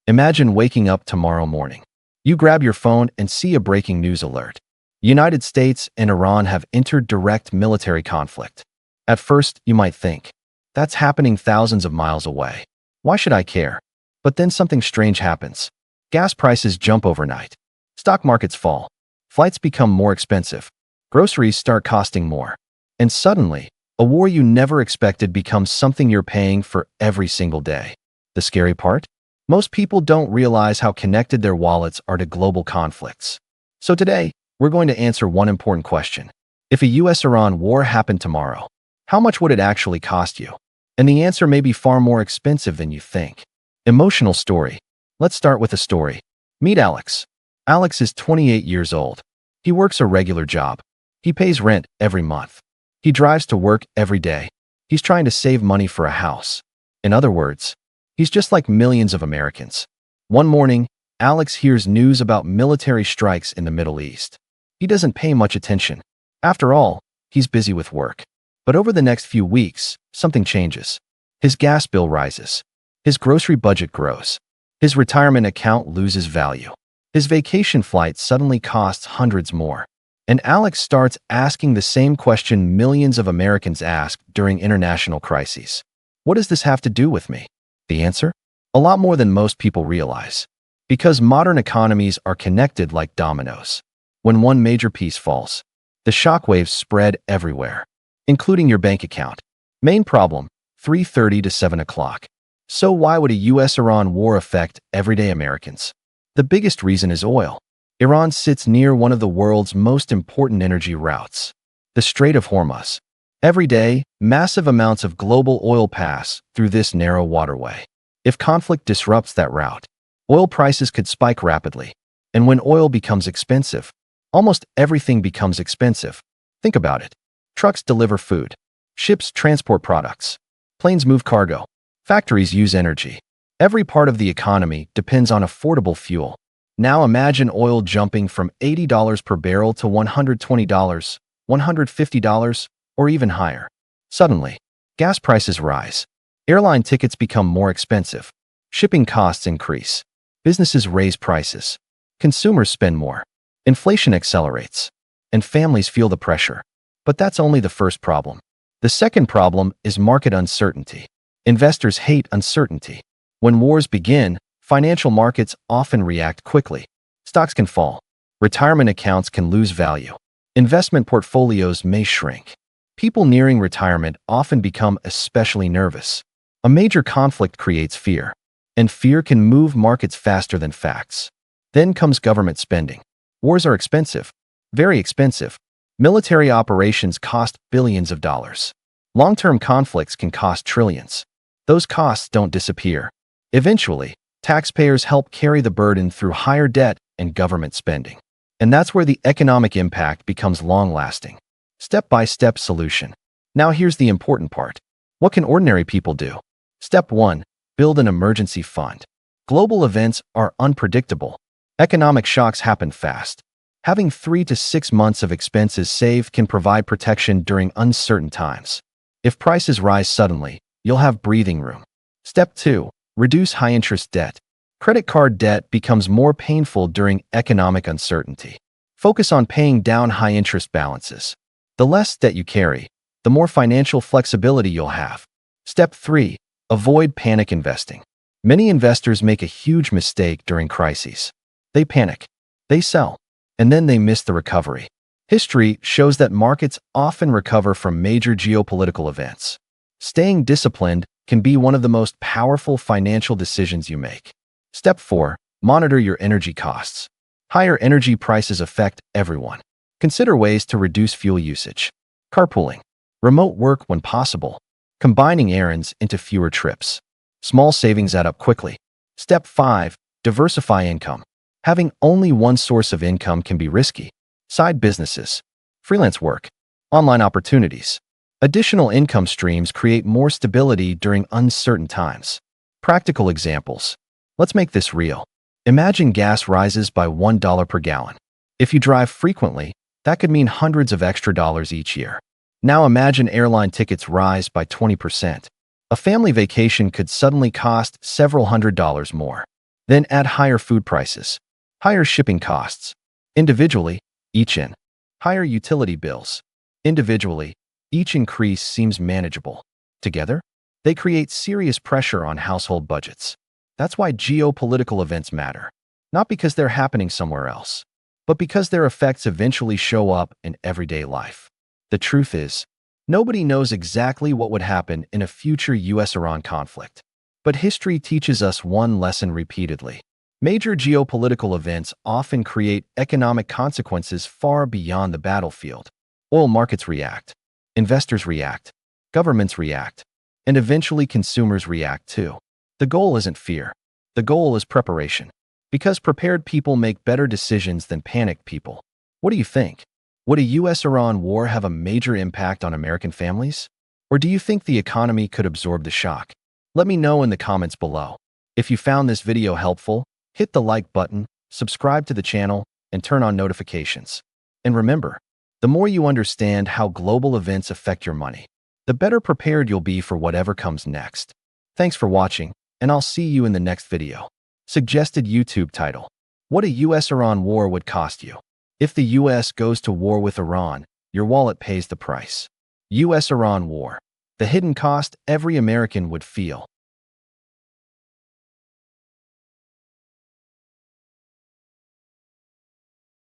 Imagine waking up tomorrow morning. You grab your phone and see a breaking news alert. United States and Iran have entered direct military conflict. At first, you might think, that's happening thousands of miles away. Why should I care? But then something strange happens. Gas prices jump overnight. Stock markets fall. Flights become more expensive. Groceries start costing more. And suddenly, a war you never expected becomes something you're paying for every single day. The scary part? Most people don't realize how connected their wallets are to global conflicts. So today, we're going to answer one important question. If a US-Iran war happened tomorrow, how much would it actually cost you? And the answer may be far more expensive than you think. Emotional story. Let's start with a story. Meet Alex. Alex is 28 years old. He works a regular job. He pays rent every month. He drives to work every day. He's trying to save money for a house. In other words, he's just like millions of Americans. One morning, Alex hears news about military strikes in the Middle East. He doesn't pay much attention. After all, he's busy with work. But over the next few weeks, something changes. His gas bill rises. His grocery budget grows. His retirement account loses value. His vacation flight suddenly costs hundreds more. And Alex starts asking the same question millions of Americans ask during international crises. What does this have to do with me? The answer? A lot more than most people realize. Because modern economies are connected like dominoes. When one major piece falls, the shockwaves spread everywhere, including your bank account. Main problem, 3:30 to 7 o'clock. So why would a US-Iran war affect everyday Americans? The biggest reason is oil. Iran sits near one of the world's most important energy routes, the Strait of Hormuz. Every day, massive amounts of global oil pass through this narrow waterway. If conflict disrupts that route, oil prices could spike rapidly. And when oil becomes expensive, almost everything becomes expensive. Think about it. Trucks deliver food. Ships transport products. Planes move cargo. Factories use energy. Every part of the economy depends on affordable fuel. Now imagine oil jumping from $80 per barrel to $120, $150, or even higher. Suddenly, gas prices rise. Airline tickets become more expensive. Shipping costs increase. Businesses raise prices. Consumers spend more. Inflation accelerates. And families feel the pressure. But that's only the first problem. The second problem is market uncertainty. Investors hate uncertainty. When wars begin, financial markets often react quickly. Stocks can fall. Retirement accounts can lose value. Investment portfolios may shrink. People nearing retirement often become especially nervous. A major conflict creates fear, and fear can move markets faster than facts. Then comes government spending. Wars are expensive, very expensive. Military operations cost billions of dollars. Long-term conflicts can cost trillions. Those costs don't disappear. Eventually, taxpayers help carry the burden through higher debt and government spending. And that's where the economic impact becomes long-lasting. Step-by-step solution. Now here's the important part. What can ordinary people do? Step 1. Build an emergency fund. Global events are unpredictable. Economic shocks happen fast. Having 3 to 6 months of expenses saved can provide protection during uncertain times. If prices rise suddenly, you'll have breathing room. Step 2. Reduce high-interest debt. Credit card debt becomes more painful during economic uncertainty. Focus on paying down high-interest balances. The less debt you carry, the more financial flexibility you'll have. Step 3. Avoid panic investing. Many investors make a huge mistake during crises. They panic. They sell. And then they miss the recovery. History shows that markets often recover from major geopolitical events. Staying disciplined can be one of the most powerful financial decisions you make. Step 4. Monitor your energy costs. Higher energy prices affect everyone. Consider ways to reduce fuel usage. Carpooling. Remote work when possible. Combining errands into fewer trips. Small savings add up quickly. Step 5. Diversify income. Having only one source of income can be risky. Side businesses. Freelance work. Online opportunities. Additional income streams create more stability during uncertain times. Practical examples. Let's make this real. Imagine gas rises by $1 per gallon. If you drive frequently, that could mean hundreds of extra dollars each year. Now imagine airline tickets rise by 20%. A family vacation could suddenly cost several $100s more. Then add higher food prices, higher shipping costs. Individually, each in. Higher utility bills. Individually, each increase seems manageable. Together, they create serious pressure on household budgets. That's why geopolitical events matter. Not because they're happening somewhere else, but because their effects eventually show up in everyday life. The truth is, nobody knows exactly what would happen in a future US-Iran conflict. But history teaches us one lesson repeatedly. Major geopolitical events often create economic consequences far beyond the battlefield. Oil markets react, investors react, governments react, and eventually consumers react too. The goal isn't fear. The goal is preparation. Because prepared people make better decisions than panicked people. What do you think? Would a US-Iran war have a major impact on American families? Or do you think the economy could absorb the shock? Let me know in the comments below. If you found this video helpful, hit the like button, subscribe to the channel, and turn on notifications. And remember, the more you understand how global events affect your money, the better prepared you'll be for whatever comes next. Thanks for watching, and I'll see you in the next video. Suggested YouTube title: What a US-Iran war would cost you. If the US goes to war with Iran, your wallet pays the price. US-Iran war. The hidden cost every American would feel.